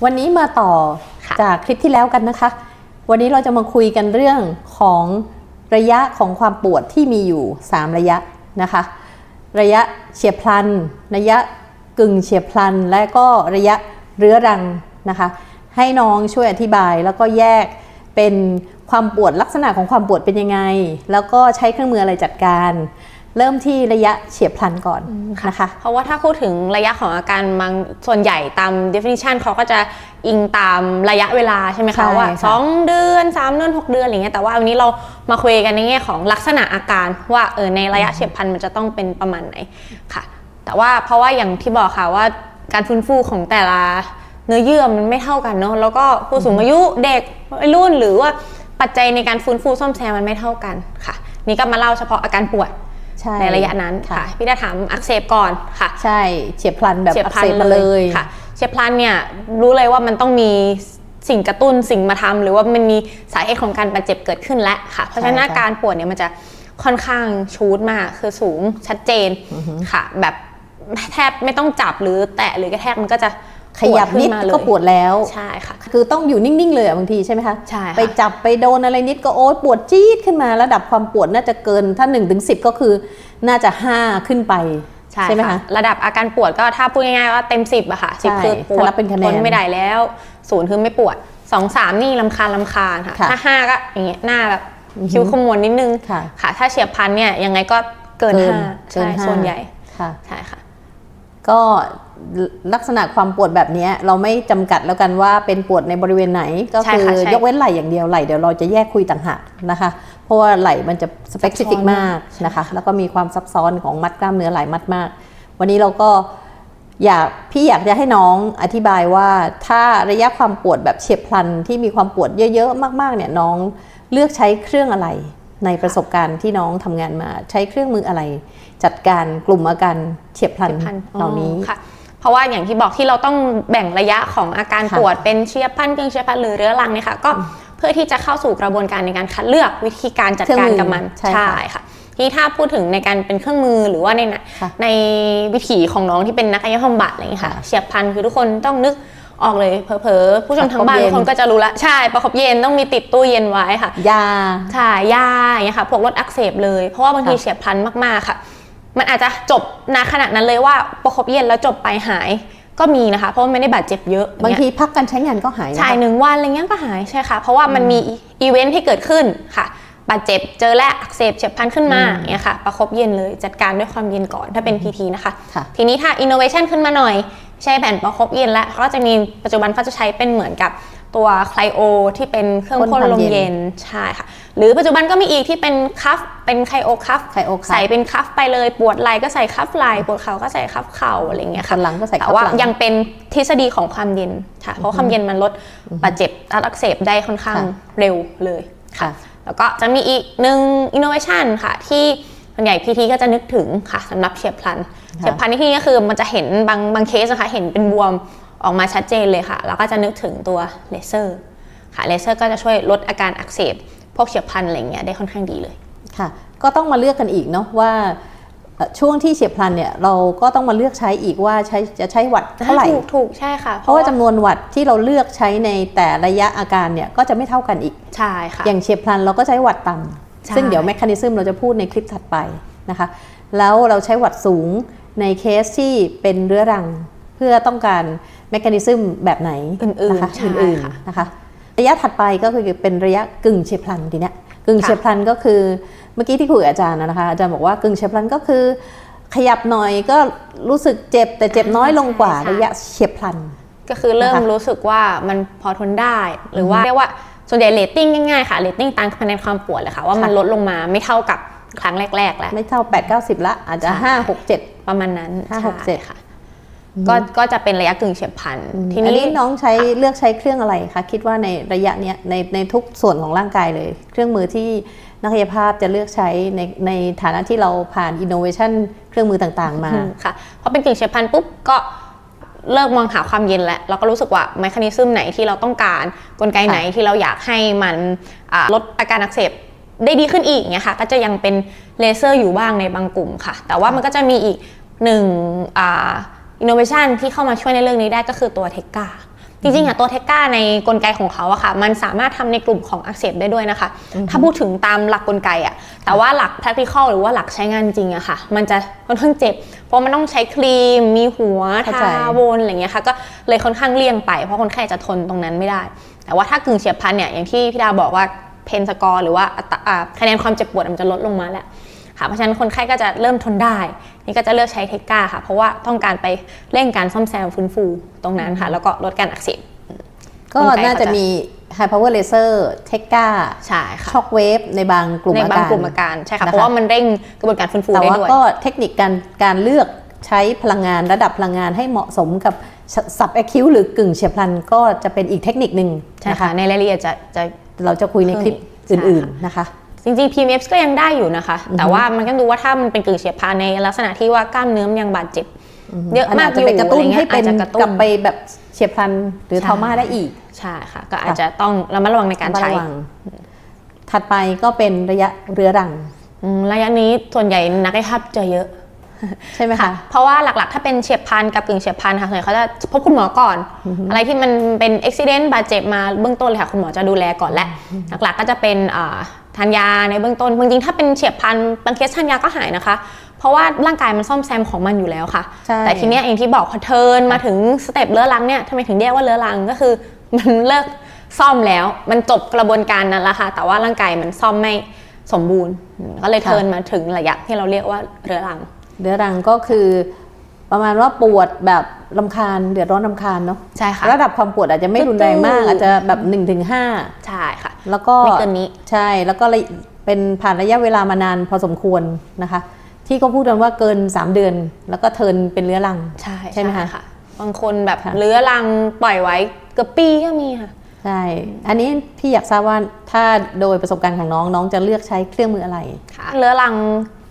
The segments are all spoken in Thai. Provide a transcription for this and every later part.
วันนี้มาต่อจากคลิปที่แล้วกันนะคะ วันนี้เราจะมาคุยกันเรื่องของระยะของความปวดที่มีอยู่3ระยะนะคะ ระยะเฉียบพลันระยะกึ่งเฉียบพลันและก็ระยะเรื้อรังนะคะ ให้น้องช่วยอธิบายแล้วก็แยกเป็นความปวดลักษณะของความปวดเป็นยังไงแล้วก็ใช้เครื่องมืออะไรจัดการเริ่มที่ระยะเฉียบพลันก่อนนะคะเพราะว่าถ้าพูดถึงระยะของอาการบางส่วนใหญ่ตาม definition เขาก็จะอิงตามระยะเวลาใช่ไหมคะว่า2 เดือน3 เดือน6 เดือนอะไรเงี้ยแต่ว่าวันนี้เรามาคุยกันในแง่ของลักษณะอาการว่าในระยะเฉียบพลันมันจะต้องเป็นประมาณไหนค่ะแต่ว่าเพราะว่าอย่างที่บอกค่ะว่าการฟื้นฟูของแต่ละเนื้อเยื่อมันไม่เท่ากันเนาะแล้วก็ผู้สูงอายุเด็กวัยรุ่นหรือว่าปัจจัยในการฟื้นฟูซ่อมแซมมันไม่เท่ากันค่ะนี่ก็มาเล่าเฉพาะอาการปวดในระยะนั้นค่ะพี่จะถามอักเสบก่อนค่ะใช่เฉียบพลันแบบอักเสบมาเลยค่ะเฉียบพลันเนี่ยรู้เลยว่ามันต้องมีสิ่งกระตุ้นสิ่งมาทำหรือว่ามันมีสาเหตุของการบาดเจ็บเกิดขึ้นแล้วค่ะเพราะฉะนั้นอาการปวดเนี่ยมันจะค่อนข้างชูดมากคือสูงชัดเจนค่ะแบบแทบไม่ต้องจับหรือแตะหรือกระแทกมันก็จะขยับนิดก็ปวดแล้วใช่ค่ะคือต้องอยู่นิ่งๆเลยบางทีใช่ไหมคะใช่ไปจับไปโดนอะไรนิดก็โอ๊ยปวดจี๊ดขึ้นมาระดับความปวดน่าจะเกินถ้า 1-10 ก็คือน่าจะ5ขึ้นไปใช่ไหมคะระดับอาการปวดก็ถ้าพูดง่ายๆว่าเต็ม10อะค่ะ10คือปวดทนไม่ได้แล้ว0คือไม่ปวด2-3นี่รำคาญค่ะถ้า5ก็อย่างเงี้ยหน้าแบบคิ้วขมวดนิดนึงค่ะถ้าเฉียบพลันเนี่ยยังไงก็เกิน5ใช่ส่วนใหญ่ใช่ค่ะก็ลักษณะความปวดแบบนี้เราไม่จำกัดแล้วกันว่าเป็นปวดในบริเวณไหนก็คือยกเว้นไหล่อย่างเดียวไหล่เดี๋ยวเราจะแยกคุยต่างหากนะคะเพราะว่าไหล่มันจะสเปซิฟิกมากนะคะแล้วก็มีความซับซ้อนของมัดกล้ามเนื้อหลายมัดมากวันนี้เราก็พี่อยากจะให้น้องอธิบายว่าถ้าระยะความปวดแบบเฉียบพลันที่มีความปวดเยอะๆมากๆเนี่ยน้องเลือกใช้เครื่องอะไรในประสบการณ์ที่น้องทำงานมาใช้เครื่องมืออะไรจัดการกลุ่มอาการเฉียบพลันเหล่านี้ค่ะเพราะว่าอย่างที่บอกที่เราต้องแบ่งระยะของอาการปวดเป็นเฉียบพลันกึ่งเฉียบพลันหรือเรื้อรังเนี่ยค่ะก็เพื่อที่จะเข้าสู่กระบวนการในการคัดเลือกวิธีการจัดการกับมันใช่ค่ะทีนี้ถ้าพูดถึงในการเป็นเครื่องมือหรือว่าในวิถีของน้องที่เป็นนักกายภาพบำบัดอะไรอย่างเงี้ยค่ะเฉียบพลันคือทุกคนต้องนึกออกเลยเผลอๆผู้ชมทั้งบ้านทุกคนก็จะรู้ละใช่ประคบเย็นต้องมีติดตู้เย็นไว้ค่ะยาใช่ยาอย่างเงี้ยค่ะพวกลดอักเสบเลยเพราะว่าบางทีเฉียบพลันมากๆค่ะมันอาจจะจบณขณะนั้นเลยว่าประคบเย็นแล้วจบไปหายก็มีนะคะเพราะว่าไม่ได้บาดเจ็บเยอะบางทีพักการใช้งานก็หายใช่1 วันอะไรเงี้ยก็หายใช่ค่ะเพราะว่ามันมีอีเวนท์ที่เกิดขึ้นค่ะบาดเจ็บเจอและอักเสบเฉียบพลันขึ้นมาอย่างเงี้ยค่ะประคบเย็นเลยจัดการด้วยความเย็นก่อนถ้าเป็น PT นะคะทีนี้ถ้า innovation ขึ้นมาหน่อยใช้แผ่นประคบเย็นแล้วก็จะมีปัจจุบันเขาจะใช้เป็นเหมือนกับตัวไคลโอที่เป็นเครื่องพ่นลมเย็นใช่ค่ะหรือปัจจุบันก็มีอีกที่เป็นคัฟเป็นไคโอคัฟใส่เป็นคัฟไปเลยปวดไหล่ก็ใส่คัฟไหล่ปวดเข่าก็ใส่คัฟเข่าอะไรเงี้ยค่ะหลังก็ใส่แต่ว่ายังเป็นทฤษฎีของความเย็นค่ะเพราะความเย็นมันลดบาดเจ็บอักเสบได้ค่อนข้างเร็วเลยค่ะแล้วก็จะมีอีกหนึ่ง innovation ค่ะที่ส่วนใหญ่ PT ก็จะนึกถึงค่ะสำหรับเฉียบพลันในที่นี้ก็คือมันจะเห็นบางเคสนะคะเห็นเป็นบวมออกมาชัดเจนเลยค่ะแล้วก็จะนึกถึงตัวเลเซอร์ค่ะเลเซอร์ก็จะช่วยลดอาการอักเสบพวกเฉียบพลันอะไรเงี้ยได้ค่อนข้างดีเลยค่ะก็ต้องมาเลือกกันอีกเนาะว่าช่วงที่เฉียบพลันเนี่ยเราก็ต้องมาเลือกใช้อีกว่าจะใช้วัตต์เท่าไหร่ถูกใช่ค่ะเพราะว่าจำนวนวัตต์ที่เราเลือกใช้ในแต่ระยะอาการเนี่ยก็จะไม่เท่ากันอีกใช่ค่ะอย่างเฉียบพลันเราก็ใช้วัตต์ต่ำซึ่งเดี๋ยวแมคานิซึมเราจะพูดในคลิปถัดไปนะคะแล้วเราใช้วัตต์สูงในเคสที่เป็นเรื้อรังเพื่อต้องการแมคานิซึมแบบไหนอื่นๆนะคะระยะถัดไปก็คือเป็นระยะกึ่งเฉียบพลันทีเนี้ยกึ่งเฉียบพลันก็คือเมื่อกี้ที่คุยกับอาจารย์นะคะอาจารย์บอกว่ากึ่งเฉียบพลันก็คือขยับหน่อยก็รู้สึกเจ็บแต่เจ็บน้อยลงกว่าระยะเฉียบพลันก็คือเริ่มรู้สึกว่ามันพอทนได้หรือว่าเรียกว่าส่วนใหญ่เรตติ้งง่ายๆค่ะเรตติ้งตามคะแนนความปวดเลยค่ะว่ามันลดลงมาไม่เท่ากับครั้งแรกๆแล้วไม่เท่า 8-90 ละอาจจะ 5-6-7 ประมาณนั้น 5-6-7 ค่ะก็จะเป็นระยะกึ่งเฉียบพลันทีนี้น้องเลือกใช้เครื่องอะไรคะคิดว่าในระยะนี้ในทุกส่วนของร่างกายเลยเครื่องมือที่นักกายภาพจะเลือกใช้ในฐานะที่เราผ่าน innovation เครื่องมือต่างๆมาค่ะเพราะเป็นกึ่งเฉียบพลันปุ๊บก็เลิกมองหาความเย็นแล้วเราก็รู้สึกว่าเมคานิซึมไหนที่เราต้องการกลไกไหนที่เราอยากให้มันลดอาการอักเสบได้ดีขึ้นอีกเนี่ยค่ะก็จะยังเป็นเลเซอร์อยู่บ้างในบางกลุ่มค่ะแต่ว่ามันก็จะมีอีกหนึ่งinnovation ที่เข้ามาช่วยในเรื่องนี้ได้ก็คือตัวเทกกา จริงๆอะตัวเทคก้าในกลไกของเขาอะค่ะมันสามารถทำในกลุ่มของอักเสบได้ด้วยนะคะถ้าพูดถึงตามหลักกลไกอะแต่ว่าหลัก practical หรือว่าหลักใช้งานจริงอะค่ะมันจะค่อนข้างเจ็บเพราะมันต้องใช้ครีมมีหัวทาวนอะไรเงี้ยค่ะก็เลยค่อนข้างเลี่ยงไปเพราะคนไข้จะทนตรงนั้นไม่ได้แต่ว่าถ้ากึ่งเฉียบพลันเนี่ยอย่างที่พี่ดาบอกว่าเพนสกอร์หรือว่าคะแนนความเจ็บปวดมันจะลดลงมาแล้วค่ะเพราะฉะนั้นคนไข้ก็จะเริ่มทนได้นี่ก็จะเลือกใช้เทคก้าค่ะเพราะว่าต้องการไปเร่งการซ่อมแซมฟื้นฟูตรงนั้นค่ะแล้วก็ลดการอักเสบก็น่าจะมี High Power Laser เทคก้าใช่ค่ะช็อคเวฟในบางกลุ่มอาการใช่ค่ะเพราะว่ามันเร่งกระบวนการฟื้นฟูได้ด้วยแต่ว่าก็เทคนิคการเลือกใช้พลังงานระดับพลังงานให้เหมาะสมกับซับแอคิวหรือกึ่งเฉียบพลันก็จะเป็นอีกเทคนิคนึงนะคะในรายละเอียดจะเราจะคุยในคลิปอื่นๆนะคะจริงๆ PMF ก็ยังได้อยู่นะคะแต่ว่ามันก็ดูว่าถ้ามันเป็นกึ่งเฉียบพลันในลักษณะที่ว่ากล้ามเนื้อยังบาดเจ็บเยอะมากอยู่กระตุ้นให้เป็นกลับไปแบบเฉียบพลันหรือทรมาได้อีกใช่ค่ะก็อาจจะต้องระมัดระวังในการใช้ถัดไปก็เป็นระยะเรื้อรังระยะนี้ส่วนใหญ่นักกายภาพเจอเยอะใช่ไหมคะเพราะว่าหลักๆถ้าเป็นเฉียบพลันกับกึ่งเฉียบพลันค่ะส่วนใหญ่เขาจะพบคุณหมอก่อนอะไรที่มันเป็นอุบัติเหตุบาดเจ็บมาเบื้องต้นเลยค่ะคุณหมอจะดูแลก่อนและหลักๆก็จะเป็นทานยาในเบื้องต้นจริงๆถ้าเป็นเฉียบพลันบางเคสทานยาก็หายนะคะเพราะว่าร่างกายมันซ่อมแซมของมันอยู่แล้วค่ะแต่ทีเนี้ยอย่างที่บอกพอเทิร์นมาถึงสเต็ปเรื้อรังเนี่ยทำไมถึงเรียกว่าเรื้อรังก็คือมันเลิกซ่อมแล้วมันจบกระบวนการนั้นแล้วค่ะแต่ว่าร่างกายมันซ่อมไม่สมบูรณ์ก็เลยเทิร์นมาถึงระยะที่เราเรียกว่าเรื้อรังก็คือประมาณว่าปวดแบบรำคาญเดือดร้อนรำคาญเนาะใช่ค่ะระดับความปวดอาจจะไม่รุนแรงมากอาจจะแบบ 1-5 ใช่ค่ะแล้วก็ไม่เกินนี้ใช่แล้วก็เป็นผ่านระยะเวลามานานพอสมควรนะคะที่เขาพูดกันว่าเกิน3เดือนแล้วก็เทิร์นเป็นเรื้อรังใช่ไหมคะบางคนแบบเรื้อรังปล่อยไว้เกือบปีก็มีค่ะใช่อันนี้พี่อยากทราบว่าถ้าโดยประสบการณ์ของน้องจะเลือกใช้เครื่องมืออะไรค่ะเรื้อรัง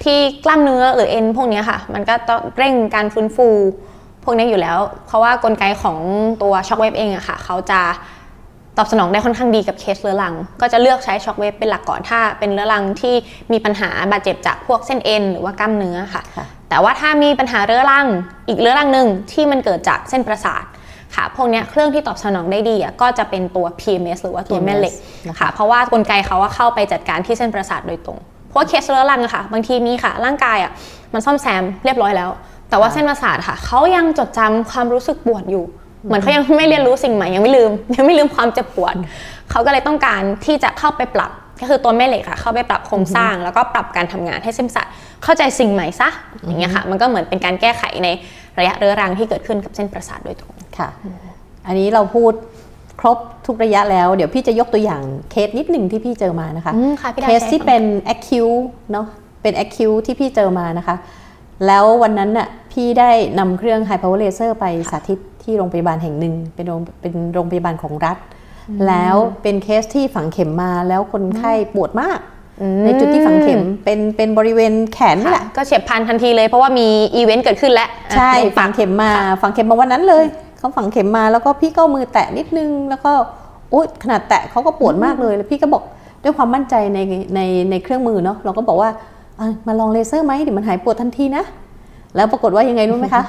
ที่กล้ามเนื้อหรือเอ็นพวกนี้ค่ะมันก็ต้องเร่งการฟื้นฟูพวกนี้อยู่แล้วเพราะว่ากลไกของตัวช็อคเวฟเองอะค่ะเขาจะตอบสนองได้ค่อนข้างดีกับเคสเรื้อรังก็จะเลือกใช้ช็อคเวฟเป็นหลักก่อนถ้าเป็นเรื้อรังที่มีปัญหาบาดเจ็บจากพวกเส้นเอ็นหรือว่ากล้ามเนื้อค่ะแต่ว่าถ้ามีปัญหาเรื้อรังอีกเรื้อรังนึงที่มันเกิดจากเส้นประสาทค่ะพวกนี้เครื่องที่ตอบสนองได้ดีก็จะเป็นตัว PMS หรือว่าตัวแม่เหล็กค่ะเพราะว่ากลไกเขาเข้าไปจัดการที่เส้นประสาทโดยตรงเพราะเคสเรื้อรังค่ะบางทีมีค่ะร่างกายมันซ่อมแซมเรียบร้อยแล้วแต่ว่าเส้นประสาทค่ะเขายังจดจำความรู้สึกปวดอยู่เหมือนเขายังไม่เรียนรู้สิ่งใหม่ยังไม่ลืมความเจ็บปวดเขาก็เลยต้องการที่จะเข้าไปปรับก็คือตัวแม่เหล็กค่ะเข้าไปปรับโครงสร้างแล้วก็ปรับการทำงานให้เส้นประสาทเข้าใจสิ่งใหม่ซะอย่างเงี้ยค่ะมันก็เหมือนเป็นการแก้ไขในระยะเรื้อรังที่เกิดขึ้นกับเส้นประสาทโดยตรงค่ะอันนี้เราพูดครบทุกระยะแล้วเดี๋ยวพี่จะยกตัวอย่างเคสนิดหนึ่งที่พี่เจอมานะคะเคสที่เป็น acute เนาะเป็น acute ที่พี่เจอมานะคะแล้ววันนั้นน่ะพี่ได้นำเครื่อง High Power Laser ไปสาธิตที่โรงพยาบาลแห่งหนึ่งเป็นโรงพยาบาลของรัฐแล้วเป็นเคสที่ฝังเข็มมาแล้วคนไข้ปวดมากในจุดที่ฝังเข็มเป็นบริเวณแขนนี่แหละก็เฉียบพลันทันทีเลยเพราะว่ามีอีเวนต์เกิดขึ้นแล้วใช่ฝังเข็มมาวันนั้นเลยเขาฝังเข็มมาแล้วก็พี่ก็มือแตะนิดนึงแล้วก็ขนาดแตะเขาก็ปวดมากเลยแล้วพี่ก็บอกด้วยความมั่นใจในเครื่องมือเนาะเราก็บอกว่ามาลองเลเซอร์ไหมเดี๋ยวมันหายปวดทันทีนะแล้วปรากฏว่ายังไงรู้ไหมคะ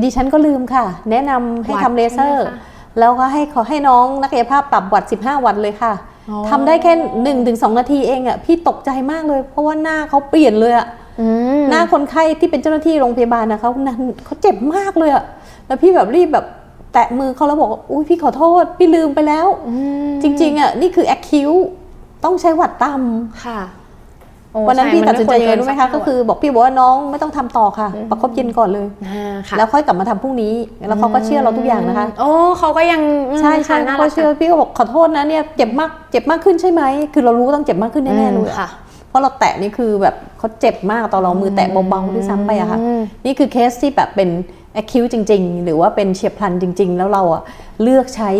ดิฉันก็ลืมค่ะแนะนำให้ทำเลเซอร์แล้วก็ขอให้น้องนักกายภาพปรับวัด15 วัตต์เลยค่ะทำได้แค่ 1-2 นาทีเองอ่ะพี่ตกใจมากเลยเพราะว่าหน้าเขาเปลี่ยนเลยอ่ะหน้าคนไข้ที่เป็นเจ้าหน้าที่โรงพยาบาลนะเขาเจ็บมากเลยอ่ะแล้วพี่แบบรีบแบบแตะมือเขาแล้วบอกอุ้ยพี่ขอโทษพี่ลืมไปแล้วจริงๆอ่ะนี่คือ acute ต้องใช้วัตต์ต่ำค่ะวันนั้นพี่ตัดสินใจยังไงรู้ไหมคะก็คือพี่บอกว่าน้องไม่ต้องทำต่อค่ะประคบเย็นก่อนเลยแล้วค่อยกลับมาทำพรุ่งนี้แล้วเขาก็เชื่อเราทุกอย่างนะคะโอ้เขาก็ยังใช่เขาเชื่อพี่ก็บอกขอโทษนะเนี่ยเจ็บมากขึ้นใช่ไหมคือเรารู้ต้องเจ็บมากขึ้นแน่ๆเลยเพราะเราแตะนี่คือแบบเขาเจ็บมากตอนเรามือแตะเบาๆด้วยซ้ำไปอะค่ะนี่คือเคสที่แบบเป็น acute จริงๆหรือว่าเป็นเฉียบพลันจริงๆแล้วเราอะเลือกใช้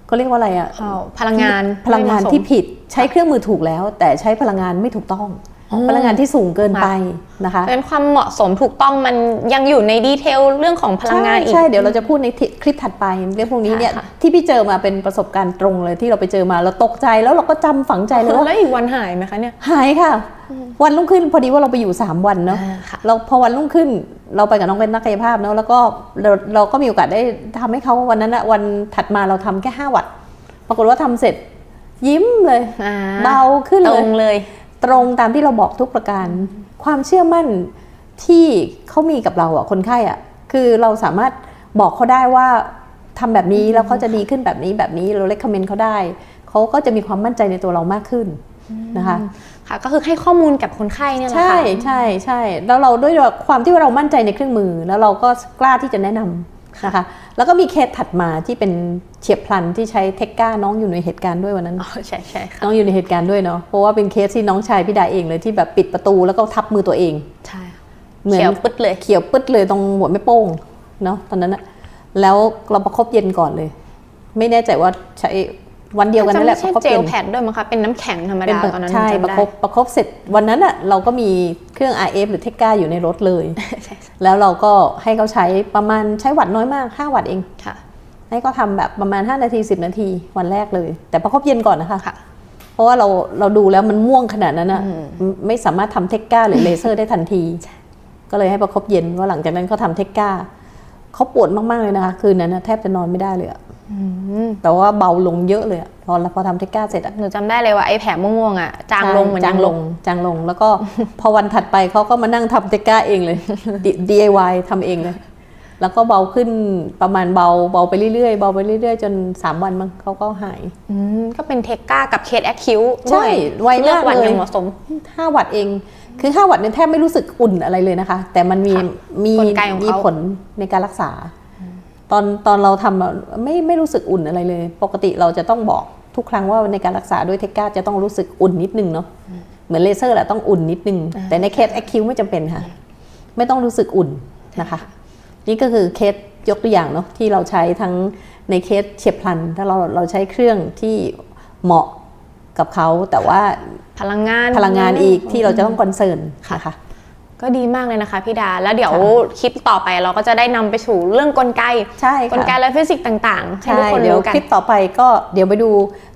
ก็เรียกว่าอะไรอะพลังงานที่ผิดใช้เครื่องมือถูกแล้วแต่ใช้พลังงานไม่ถูกต้อง พลังงานที่สูงเกินไปนะคะ เป็นความเหมาะสมถูกต้องมันยังอยู่ในดีเทลเรื่องของพลังงานอีกใช่เดี๋ยวเราจะพูดในคลิปถัดไปเรื่องพวกนี้เนี่ยที่พี่เจอมาเป็นประสบการณ์ตรงเลยที่เราไปเจอมาเราตกใจแล้วเราก็จำฝังใจเลยว่าแล้วอีกวันหายไหมคะเนี่ยหายค่ะวันรุ่งขึ้นพอดีว่าเราไปอยู่3วันเนาะเราพอวันรุ่งขึ้นเราไปกับน้องเป็นนักกายภาพเนาะแล้วก็เราก็มีโอกาสได้ทำให้เขาวันนั้นนะวันถัดมาเราทำแค่5 วัตต์ปรากฏว่าทำเสร็จยิ้มเลยเบาขึ้นเลยตรงตามที่เราบอกทุกประการความเชื่อมั่นที่เขามีกับเราคนไข้คือเราสามารถบอกเขาได้ว่าทำแบบนี้แล้วเขาจะดีขึ้นแบบนี้เราเลคคอมเมนต์เขาได้เขาก็จะมีความมั่นใจในตัวเรามากขึ้นนะคะค่ะก็คือให้ข้อมูลกับคนไข้เนี่ยแหละค่ะใช่แล้วเราด้วยความที่เรามั่นใจในเครื่องมือแล้วเราก็กล้าที่จะแนะนำนะคะแล้วก็มีเคสถัดมาที่เป็นเฉียบพลันที่ใช้เทคก้าน้องอยู่ในเหตุการณ์ด้วยวันนั้นใช่ค่ะน้องอยู่ในเหตุการณ์ด้วยเนาะเพราะว่าเป็นเคสที่น้องชายพี่ดาเองเลยที่แบบปิดประตูแล้วก็ทับมือตัวเองใช่เหมือนเขียวปึ๊ดเลยตรงหัวแม่โป้งเนาะตอนนั้นนะแล้วเราประคบเย็นก่อนเลยไม่แน่ใจว่าใช้วันเดียวกันนั่นแหละประคบเย็นเจลแพดด้วยมั้งคะเป็นน้ำแข็งธรรมดาตอนนั้นใช่ประคบเสร็จวันนั้นเราก็มีเครื่อง RF หรือเทคก้าอยู่ในรถเลยแล้วเราก็ให้เขาใช้ประมาณใช้วัตต์น้อยมาก5 วัตต์เองให้เขาทำแบบประมาณ5 นาที10 นาทีวันแรกเลยแต่ประคบเย็นก่อนนะคะเพราะว่าเราดูแล้วมันม่วงขนาดนั้นไม่สามารถทำเทคก้าหรือเลเซอร์ได้ทันทีก็เลยให้ประคบเย็นว่าหลังจากนั้นเขาทำเทคก้าเขาปวดมากๆเลยนะคะคืนนั้นแทบจะนอนไม่ได้เลยแต่ว่าเบาลงเยอะเลยพอทำเทคก้าเสร็จหนูจำได้เลยว่าไอ้แผลม่วงๆจางลงเหมือนจางลงแล้วก็พอวันถัดไปเขาก็มานั่งทำเทคก้าเองเลย DIY ทำเองเลยแล้วก็เบาขึ้นประมาณเบาไปเรื่อยๆจน3 วันมั้งเขาก็หายก็เป็นเทคก้ากับเคสแอคคิวใช่ไวมากเลยเหมาะสม5 วัตต์เองคือ5 วัตต์เนี่ยแทบไม่รู้สึกอุ่นอะไรเลยนะคะแต่มันมีผลในการรักษาตอนเราทำไม่รู้สึกอุ่นอะไรเลยปกติเราจะต้องบอกทุกครั้งว่าในการรักษาด้วยเทคก้าจะต้องรู้สึกอุ่นนิดนึงเนาะเหมือนเลเซอร์แหละต้องอุ่นนิดนึงแต่ในเคสแอคคิวไม่จำเป็นค่ะไม่ต้องรู้สึกอุ่นนะคะนี่ก็คือเคสยกตัวอย่างเนาะที่เราใช้ทั้งในเคสเฉียบพลันถ้าเราใช้เครื่องที่เหมาะกับเขาแต่ว่าพลังงานอีกที่เราจะต้องคอนเซิร์นค่ะก็ดีมากเลยนะคะพี่ดาแล้วเดี๋ยวคลิปต่อไปเราก็จะได้นำไปสู่เรื่องกลไกกลไกและฟิสิกส์ต่างๆให้ทุกคนรู้กันคลิปต่อไปก็เดี๋ยวไปดู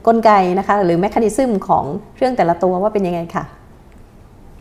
กลไกนะคะหรือแมคานิซึมของเครื่องแต่ละตัวว่าเป็นยังไงค่ะ